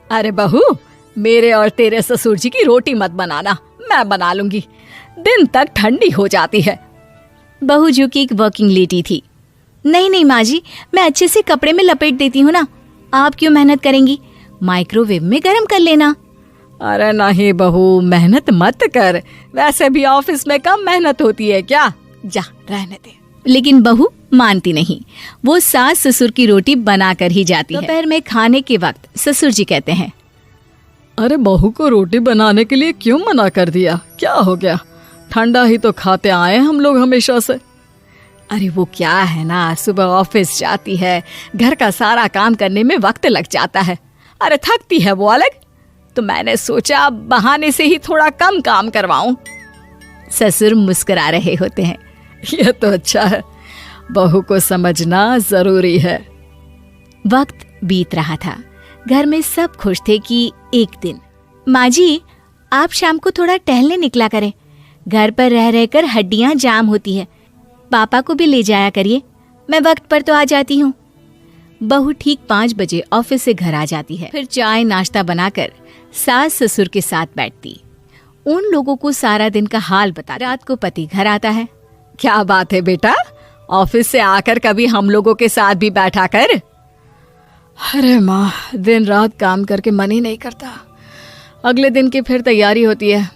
अरे बहू, मेरे और तेरे ससुर जी की रोटी मत बनाना, मैं बना लूंगी, दिन तक ठंडी हो जाती है। बहू जो कि एक वर्किंग लेडी थी। नहीं नहीं माँ जी, मैं अच्छे से कपड़े में लपेट देती हूँ ना, आप क्यों मेहनत करेंगी, माइक्रोवेव में गर्म कर लेना। अरे नहीं बहू, मेहनत मत कर, वैसे भी ऑफिस में कम मेहनत होती है क्या, जा रहने दे। लेकिन बहू मानती नहीं, वो सास ससुर की रोटी बना कर ही जाती है। दोपहर में खाने के वक्त ससुर जी कहते हैं, अरे बहू को रोटी बनाने के लिए क्यों मना कर दिया, क्या हो गया, ठंडा ही तो खाते आए हम लोग हमेशा से। अरे वो क्या है ना, सुबह ऑफिस जाती है, घर का सारा काम करने में वक्त लग जाता है, अरे थकती है वो अलग, तो मैंने सोचा बहाने से ही थोड़ा कम काम करवाऊं। ससुर मुस्कुरा रहे होते हैं। ये तो अच्छा है, बहू को समझना जरूरी है। वक्त बीत रहा था, घर में सब खुश थे कि एक दिन, माँ जी आप शाम को थोड़ा टहलने निकला करें, घर पर रह रहकर हड्डियां जाम होती है, पापा को भी ले जाया करिए, मैं वक्त पर तो आ जाती हूँ। बहू ठीक 5 बजे ऑफिस से घर आ जाती है, फिर चाय नाश्ता बनाकर सास ससुर के साथ बैठती, उन लोगों को सारा दिन का हाल बता। रात को पति घर आता है। क्या बात है बेटा, ऑफिस से आकर कभी हम लोगों के साथ भी बैठा कर। अरे माँ, दिन रात काम करके मन ही नहीं करता, अगले दिन की फिर तैयारी होती है,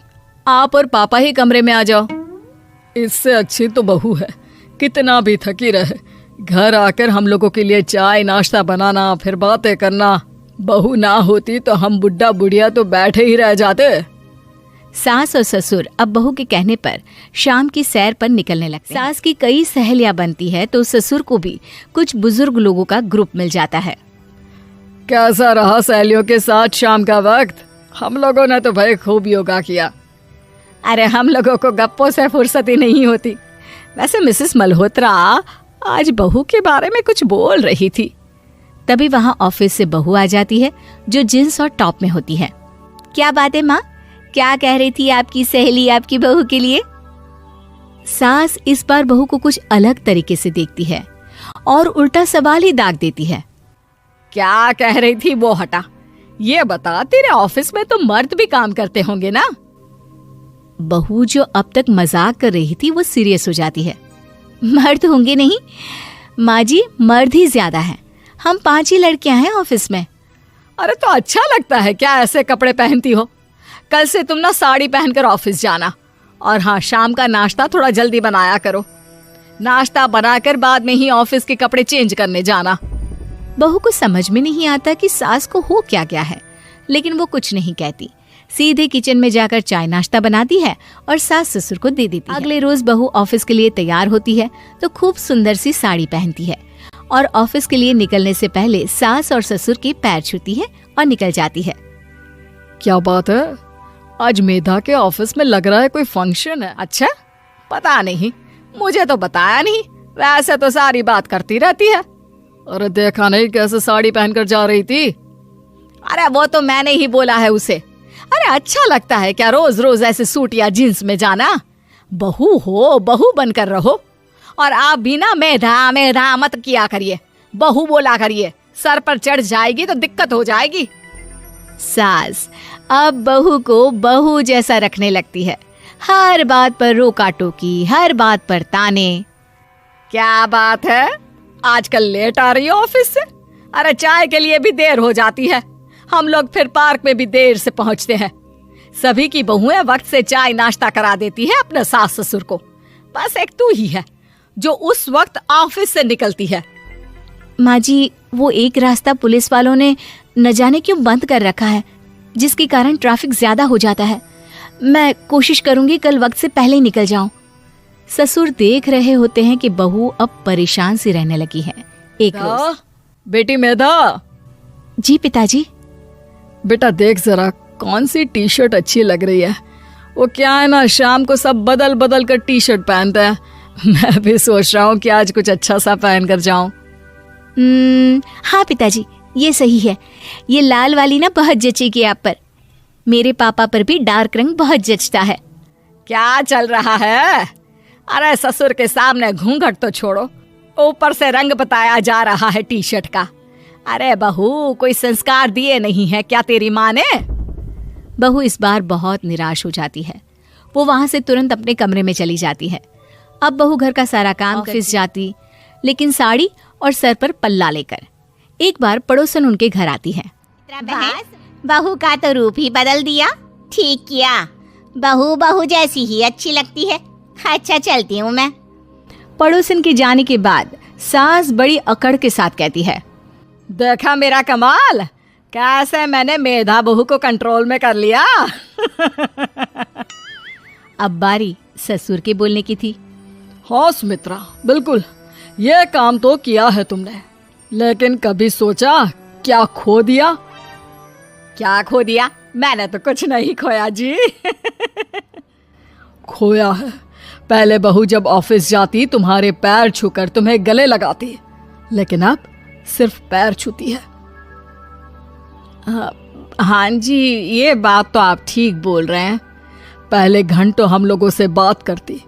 आप और पापा ही कमरे में आ जाओ। इससे अच्छी तो बहू है, कितना भी थकी रहे, घर आकर हम लोगों के लिए चाय नाश्ता बनाना, फिर बातें करना। बहू ना होती तो हम बुढ़ा बुढ़िया तो बैठे ही रह जाते। सास और ससुर अब बहू के कहने पर शाम की सैर पर निकलने लगते। सास की कई सहेलियां बनती है तो ससुर को भी कुछ बुजुर्ग लोगों का ग्रुप मिल जाता है। कैसा रहा सहेलियों के साथ शाम का वक्त? हम लोगों ने तो भाई खूब योगा किया। अरे हम लोगों को गप्पों से फुर्सत ही नहीं होती। वैसे मिसेस मल्होत्रा आज बहू के बारे में कुछ बोल रही थी। तभी वहाँ ऑफिस से बहू आ जाती है जो जींस और टॉप में होती है। क्या बात है माँ, क्या कह रही थी आपकी सहेली आपकी बहू के लिए? सास इस बार बहू को कुछ अलग तरीके से देखती है और उल्टा सवाल ही दाग देती है। क्या कह रही थी वो हटा, ये बता, तेरे ऑफिस में तो मर्द भी काम करते होंगे ना? बहू जो अब तक मजाक कर रही थी वो सीरियस हो जाती है। मर्द होंगे नहीं माँ जी, मर्द ही ज्यादा है, हम 5 ही लड़कियां हैं ऑफिस में। अरे तो अच्छा लगता है क्या ऐसे कपड़े पहनती हो? कल से तुम ना साड़ी पहनकर ऑफिस जाना, और हाँ, शाम का नाश्ता थोड़ा जल्दी बनाया करो, नाश्ता बनाकर बाद में ही ऑफिस के कपड़े चेंज करने जाना। बहू को समझ में नहीं आता कि सास को हो क्या गया है, लेकिन वो कुछ नहीं कहती, सीधे किचन में जाकर चाय नाश्ता बनाती है और सास ससुर को दे देती है। अगले रोज बहू ऑफिस के लिए तैयार होती है तो खूब सुंदर सी साड़ी पहनती है और ऑफिस के लिए निकलने से पहले सास और ससुर के पैर छूती है और निकल जाती है। क्या बात है, आज मेधा के ऑफिस में लग रहा है कोई फंक्शन है। अच्छा, पता नहीं, मुझे तो बताया नहीं, वैसे तो सारी बात करती रहती है। अरे देखा नहीं कैसे साड़ी पहनकर जा रही थी? अरे वो तो मैंने ही बोला है उसे। अरे अच्छा लगता है क्या रोज रोज ऐसे सूट या जींस में जाना? बहू हो, बहू बनकर रहो, और आप भी ना मेधा मेधा मत किया करिए, बहू बोला करिए, सर पर चढ़ जाएगी तो दिक्कत हो जाएगी। सास अब बहू को बहू जैसा रखने लगती है, हर बात पर रोका टोकी, हर बात पर ताने। क्या बात है, आजकल लेट आ रही हो ऑफिस से? अरे चाय के लिए भी देर हो जाती है, हम लोग फिर पार्क में भी देर से पहुंचते हैं। सभी की बहुएं वक्त से चाय नाश्ता करा देती है अपने सास ससुर को, बस एक तू ही है जो उस वक्त ऑफिस से निकलती है। माँ जी, वो एक रास्ता पुलिस वालों ने न जाने क्यों बंद कर रखा है, जिसके कारण ट्रैफिक ज्यादा हो जाता है। मैं कोशिश करूंगी कल वक्त से पहले ही निकल जाऊं। ससुर देख रहे होते हैं कि बहू अब परेशान सी रहने लगी है। एक रोज, बेटी मेधा। जी पिताजी। बेटा देख जरा कौन सी टी शर्ट अच्छी लग रही है। वो क्या है ना, शाम को सब बदल बदल कर टी शर्ट पहनते हैं, मैं भी सोच रहा हूँ कि आज कुछ अच्छा सा पहन कर जाऊं। हाँ पिताजी, ये सही है, ये लाल वाली ना बहुत जचेगी आप पर, मेरे पापा पर भी डार्क रंग बहुत जचता है। क्या चल रहा है? अरे ससुर के सामने घूंघट तो छोड़ो, ऊपर से रंग बताया जा रहा है टी शर्ट का। अरे बहू, कोई संस्कार दिए नहीं है क्या तेरी माँ ने? बहू इस बार बहुत निराश हो जाती है। वो वहां से तुरंत अपने कमरे में चली जाती है। अब बहू घर का सारा काम ऑफिस जाती, लेकिन साड़ी और सर पर पल्ला लेकर। एक बार पड़ोसन उनके घर आती है। बहू का तो रूप ही बदल दिया। ठीक किया, बहू बहू जैसी ही अच्छी लगती है। अच्छा, चलती हूँ मैं। पड़ोसन के जाने के बाद सास बड़ी अकड़ के साथ कहती है, देखा मेरा कमाल, कैसे मैंने मेधा बहू को कंट्रोल में कर लिया। अब बारी ससुर के बोलने की थी। हाँ सुमित्रा, बिल्कुल, ये काम तो किया है तुमने, लेकिन कभी सोचा क्या खो दिया? क्या खो दिया? मैंने तो कुछ नहीं खोया जी। खोया है, पहले बहू जब ऑफिस जाती तुम्हारे पैर छूकर तुम्हें गले लगाती, लेकिन अब सिर्फ पैर छूती है। हाँ जी, ये बात तो आप ठीक बोल रहे हैं। पहले घंटों हम लोगों से बात करती,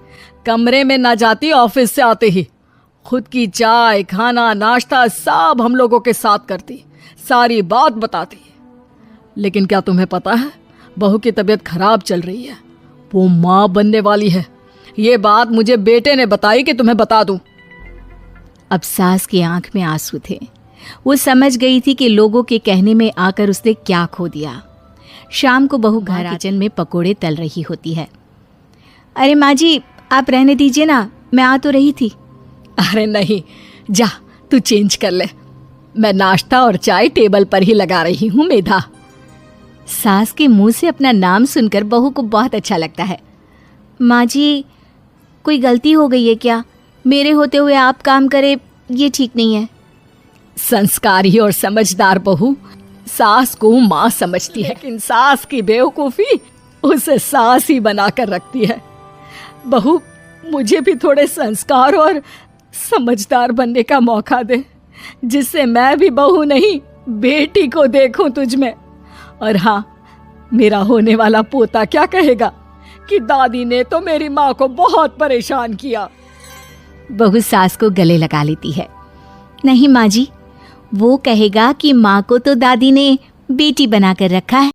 कमरे में ना जाती, ऑफिस से आते ही खुद की चाय, खाना, नाश्ता सब हम लोगों के साथ करती, सारी बात बताती। लेकिन क्या तुम्हें पता है, बहू की तबीयत खराब चल रही है, वो माँ बनने वाली है। ये बात मुझे बेटे ने बताई कि तुम्हें बता दूं। अब सास की आंख में आंसू थे। वो समझ गई थी कि लोगों के कहने में आकर उसने क्या खो दिया। शाम को बहू घर किचन में पकोड़े तल रही होती है। अरे माँ जी, आप रहने दीजिए ना, मैं आ तो रही थी। अरे नहीं, जा तू चेंज कर ले, मैं नाश्ता और चाय टेबल पर ही लगा रही हूँ मेधा। सास के मुंह से अपना नाम सुनकर बहू को बहुत अच्छा लगता है। माँ जी, कोई गलती हो गई है क्या? मेरे होते हुए आप काम करे, ये ठीक नहीं है। संस्कारी और समझदार बहू सास को माँ समझती है, लेकिन सास की बेवकूफी उसे सास ही बनाकर रखती है। बहू, मुझे भी थोड़े संस्कार और समझदार बनने का मौका दे, जिससे मैं भी बहू नहीं बेटी को देखूं तुझ में। और हाँ, मेरा होने वाला पोता क्या कहेगा कि दादी ने तो मेरी माँ को बहुत परेशान किया। बहू सास को गले लगा लेती है। नहीं माँ जी, वो कहेगा कि माँ को तो दादी ने बेटी बनाकर रखा है।